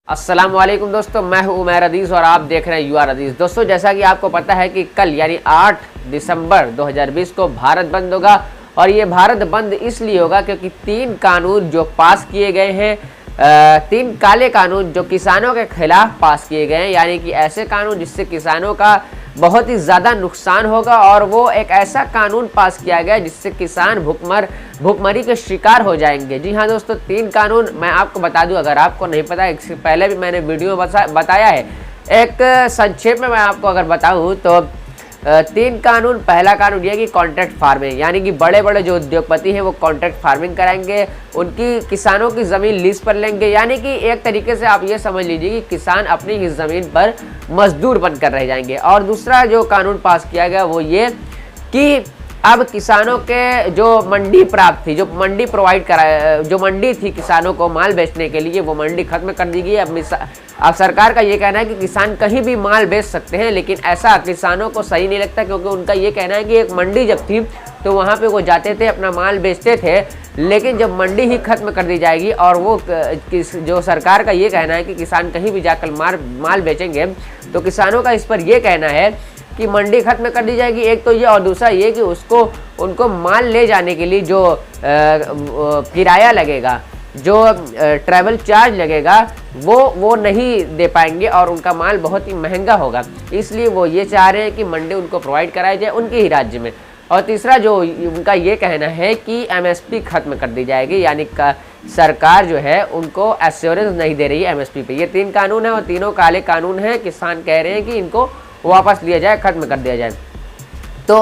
अस्सलाम वालेकुम दोस्तों, मैं हूं उमैर अदीज़ और आप देख रहे हैं यू आर अदीज़। दोस्तों, जैसा कि आपको पता है कि कल यानी 8 दिसंबर 2020 को भारत बंद होगा और ये भारत बंद इसलिए होगा क्योंकि 3 कानून जो पास किए गए हैं, 3 काले कानून जो किसानों के खिलाफ पास किए गए हैं, यानी कि ऐसे कानून जिससे किसानों का बहुत ही ज़्यादा नुकसान होगा। और वो एक ऐसा कानून पास किया गया जिससे किसान भुखमरी के शिकार हो जाएंगे। जी हाँ दोस्तों, 3 कानून मैं आपको बता दूं, अगर आपको नहीं पता, इससे पहले भी मैंने वीडियो में बताया है। एक संक्षेप में मैं आपको अगर बताऊं तो 3 कानून। पहला कानून यह कि कॉन्ट्रैक्ट फार्मिंग, यानी कि बड़े बड़े जो उद्योगपति हैं वो कॉन्ट्रैक्ट फार्मिंग कराएंगे, उनकी किसानों की ज़मीन लीज पर लेंगे। यानी कि एक तरीके से आप ये समझ लीजिए कि किसान अपनी ही ज़मीन पर मजदूर बनकर रह जाएंगे। और दूसरा जो कानून पास किया गया वो ये कि अब किसानों के जो मंडी प्राप्त थी, जो मंडी प्रोवाइड करा, जो मंडी थी किसानों को माल बेचने के लिए, वो मंडी खत्म कर दी गई। अब सरकार का ये कहना है कि किसान कहीं भी माल बेच सकते हैं, लेकिन ऐसा किसानों को सही नहीं लगता, क्योंकि उनका ये कहना है कि एक मंडी जब थी तो वहाँ पे वो जाते थे, अपना माल बेचते थे, लेकिन जब मंडी ही खत्म कर दी जाएगी और वो जो सरकार का ये कहना है कि किसान कहीं भी जाकर माल बेचेंगे, तो किसानों का इस पर यह कहना है कि मंडी खत्म कर दी जाएगी। एक तो ये, और दूसरा ये कि उनको माल ले जाने के लिए जो किराया लगेगा, जो ट्रैवल चार्ज लगेगा, वो नहीं दे पाएंगे और उनका माल बहुत ही महंगा होगा। इसलिए वो ये चाह रहे हैं कि मंडी उनको प्रोवाइड कराई जाए उनके ही राज्य में। और तीसरा जो उनका ये कहना है कि एमएसपी खत्म कर दी जाएगी, यानी सरकार जो है उनको एश्योरेंस नहीं दे रही है एमएसपी पे। ये 3 कानून है और तीनों काले कानून हैं। किसान कह रहे हैं कि इनको वापस लिया जाए, खत्म कर दिया जाए। तो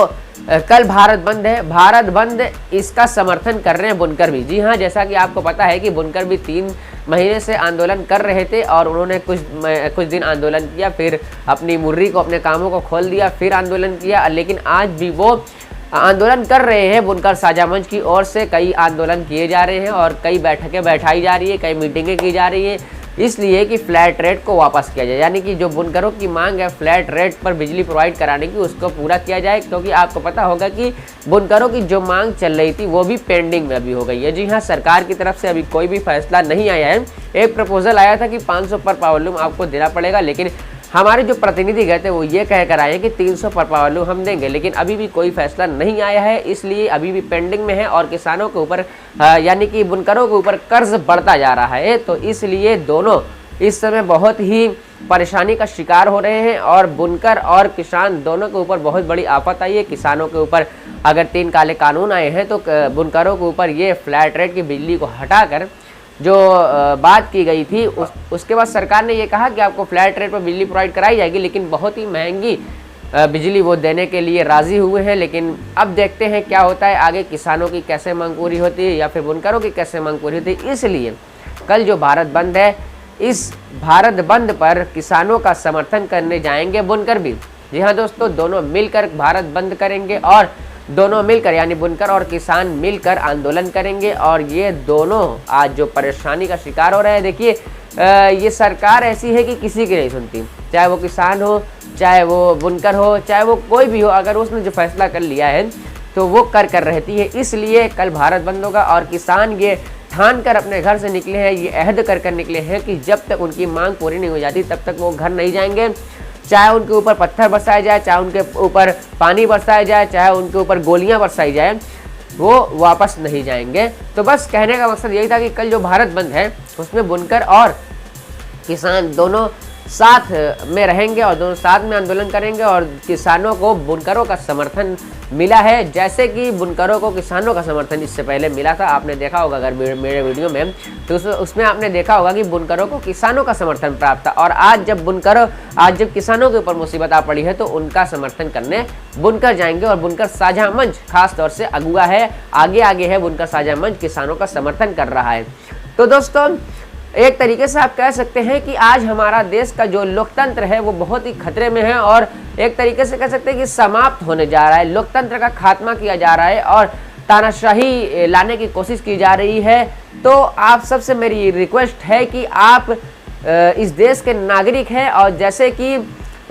कल भारत बंद है। भारत बंद इसका समर्थन कर रहे हैं बुनकर भी। जी हाँ, जैसा कि आपको पता है कि बुनकर भी 3 महीने से आंदोलन कर रहे थे और उन्होंने कुछ दिन आंदोलन किया, फिर अपनी मुर्री को, अपने कामों को खोल दिया, फिर आंदोलन किया। लेकिन आज भी वो आंदोलन कर रहे हैं। बुनकर साझा मंच की ओर से कई आंदोलन किए जा रहे हैं और कई बैठकें बैठाई जा रही है, कई मीटिंगें की जा रही हैं, इसलिए कि फ्लैट रेट को वापस किया जाए। यानी कि जो बुनकरों की मांग है फ्लैट रेट पर बिजली प्रोवाइड कराने की, उसको पूरा किया जाए। क्योंकि आपको पता होगा कि बुनकरों की जो मांग चल रही थी वो भी पेंडिंग में अभी हो गई है। जी हाँ, सरकार की तरफ से अभी कोई भी फैसला नहीं आया है। एक प्रपोजल आया था कि 500 पर पावरलूम आपको देना पड़ेगा, लेकिन हमारे जो प्रतिनिधि गए थे वो ये कह कर आए कि 300 पर पावरलूम हम देंगे, लेकिन अभी भी कोई फैसला नहीं आया है। इसलिए अभी भी पेंडिंग में है और किसानों के ऊपर यानी कि बुनकरों के ऊपर कर्ज बढ़ता जा रहा है। तो इसलिए दोनों इस समय बहुत ही परेशानी का शिकार हो रहे हैं और बुनकर और किसान दोनों के ऊपर बहुत बड़ी आफत आई है। किसानों के ऊपर अगर 3 काले कानून आए हैं तो बुनकरों के ऊपर ये फ्लैट रेट की बिजली को हटाकर जो बात की गई थी, उसके बाद सरकार ने ये कहा कि आपको फ्लैट रेट पर बिजली प्रोवाइड कराई जाएगी, लेकिन बहुत ही महंगी बिजली वो देने के लिए राज़ी हुए हैं। लेकिन अब देखते हैं क्या होता है आगे, किसानों की कैसे मांग पूरी होती है या फिर बुनकरों की कैसे मांग पूरी होती है। इसलिए कल जो भारत बंद है, इस भारत बंद पर किसानों का समर्थन करने जाएंगे बुनकर भी। जी हाँ दोस्तों, दोनों मिलकर भारत बंद करेंगे और दोनों मिलकर, यानी बुनकर और किसान मिलकर आंदोलन करेंगे। और ये दोनों आज जो परेशानी का शिकार हो रहे हैं, देखिए ये सरकार ऐसी है कि किसी की नहीं सुनती, चाहे वो किसान हो, चाहे वो बुनकर हो, चाहे वो कोई भी हो। अगर उसने जो फैसला कर लिया है तो वो कर रहती है। इसलिए कल भारत बंद होगा और किसान ये ठान कर अपने घर से निकले हैं, ये अहद कर निकले हैं कि जब तक उनकी मांग पूरी नहीं हो जाती तब तक वो घर नहीं जाएंगे। चाहे उनके ऊपर पत्थर बरसाया जाए, चाहे उनके ऊपर पानी बरसाया जाए, चाहे उनके ऊपर गोलियां बरसाई जाए, वो वापस नहीं जाएंगे। तो बस कहने का मकसद यही था कि कल जो भारत बंद है उसमें बुनकर और किसान दोनों साथ में रहेंगे और दोनों साथ में आंदोलन करेंगे। और किसानों को बुनकरों का समर्थन मिला है, जैसे कि बुनकरों को किसानों का समर्थन इससे पहले मिला था। आपने देखा होगा अगर मेरे वीडियो में, तो उसमें आपने देखा होगा कि बुनकरों को किसानों का समर्थन प्राप्त था। और आज जब किसानों के ऊपर मुसीबत आ पड़ी है तो उनका समर्थन करने बुनकर जाएंगे। और बुनकर साझा मंच खास तौर से अगुआ है, आगे है बुनकर साझा मंच, किसानों का समर्थन कर रहा है। तो दोस्तों, एक तरीके से आप कह सकते हैं कि आज हमारा देश का जो लोकतंत्र है वो बहुत ही खतरे में है और एक तरीके से कह सकते हैं कि समाप्त होने जा रहा है। लोकतंत्र का खात्मा किया जा रहा है और तानाशाही लाने की कोशिश की जा रही है। तो आप सबसे मेरी रिक्वेस्ट है कि आप इस देश के नागरिक हैं और जैसे कि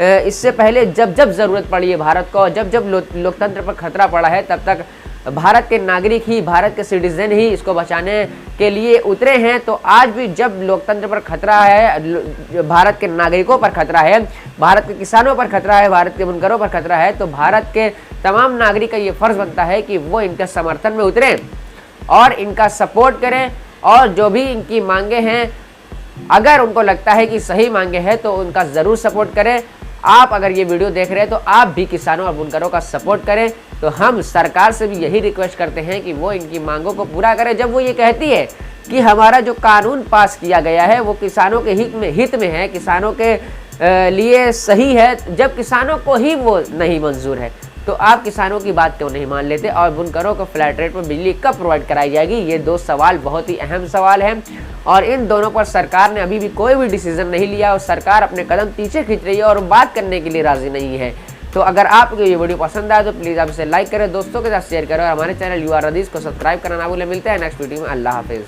इससे पहले जब ज़रूरत पड़ी है भारत को, जब लोकतंत्र पर खतरा पड़ा है, तब तक भारत के नागरिक ही, भारत के सिटीजन ही इसको बचाने के लिए उतरे हैं। तो आज भी जब लोकतंत्र पर खतरा है, भारत के नागरिकों पर खतरा है, भारत के किसानों पर खतरा है, भारत के बुनकरों पर खतरा है, तो भारत के तमाम नागरिक का ये फर्ज बनता है कि वो इनके समर्थन में उतरें और इनका सपोर्ट करें। और जो भी इनकी मांगे हैं, अगर उनको लगता है कि सही मांगे हैं तो उनका ज़रूर सपोर्ट करें। आप अगर ये वीडियो देख रहे हैं तो आप भी किसानों और बुनकरों का सपोर्ट करें। तो हम सरकार से भी यही रिक्वेस्ट करते हैं कि वो इनकी मांगों को पूरा करें। जब वो ये कहती है कि हमारा जो कानून पास किया गया है वो किसानों के हित में है, किसानों के लिए सही है, जब किसानों को ही वो नहीं मंजूर है तो आप किसानों की बात क्यों नहीं मान लेते? और बुनकरों को फ्लैट रेट पर बिजली कब प्रोवाइड कराई जाएगी? ये दो सवाल बहुत ही अहम सवाल हैं और इन दोनों पर सरकार ने अभी भी कोई भी डिसीजन नहीं लिया और सरकार अपने कदम पीछे खींच रही है और बात करने के लिए राजी नहीं है। तो अगर आपको ये वीडियो पसंद आए तो प्लीज़ आप इसे लाइक करें, दोस्तों के साथ शेयर करें और हमारे चैनल यूआर हदीस को सब्सक्राइब करना ना भूलें। मिलते हैं नेक्स्ट वीडियो में। अल्लाह हाफिज़।